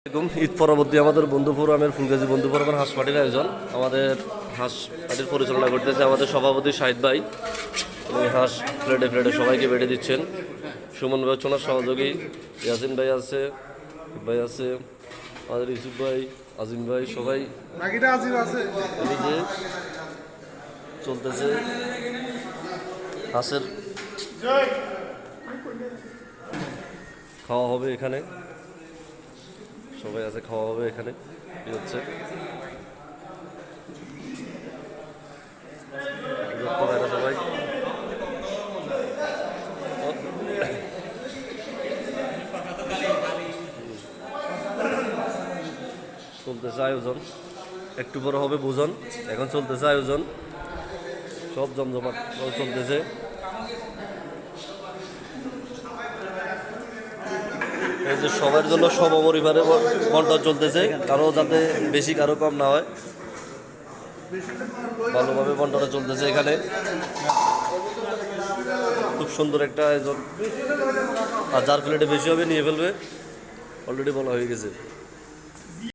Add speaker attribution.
Speaker 1: ঈদ পরবর্তী আমাদের বন্ধু ফোরামের ফুলগাজী বন্ধু ফোরামের হাঁস পার্টির আয়োজন। আমাদের হাঁস পার্টির পরিচালনা করতেছে আমাদের সভাপতি শাহিদ ভাই। উনি হাঁস প্লেটে প্লেটে সবাইকে বেড়ে দিচ্ছেন। সুমন ভাই ওনার সহযোগী ইয়াসিন ভাই আছে, ভাই আছে, আমাদের ইউসুফ ভাই, আজিম ভাই, সবাই যে চলতেছে হাঁসের খাওয়া হবে এখানে, সবাই আছে, খাওয়া হবে এখানে। কি হচ্ছে সবাই চলতেছে আয়োজন, একটু বড় হবে ভোজন। এখন চলতেছে আয়োজন, সব জমজমাট চলতেছে। এই যে সবার জন্য সমপরিবারে বন্টন চলতেছে, কারো যাতে বেশি কারো কম না হয়, ভালোভাবে বন্টন চলতেছে এখানে। খুব সুন্দর একটা আয়োজন, আর যার প্লেটে বেশি হবে নিয়ে ফেলবে, অলরেডি বলা হয়ে গেছে।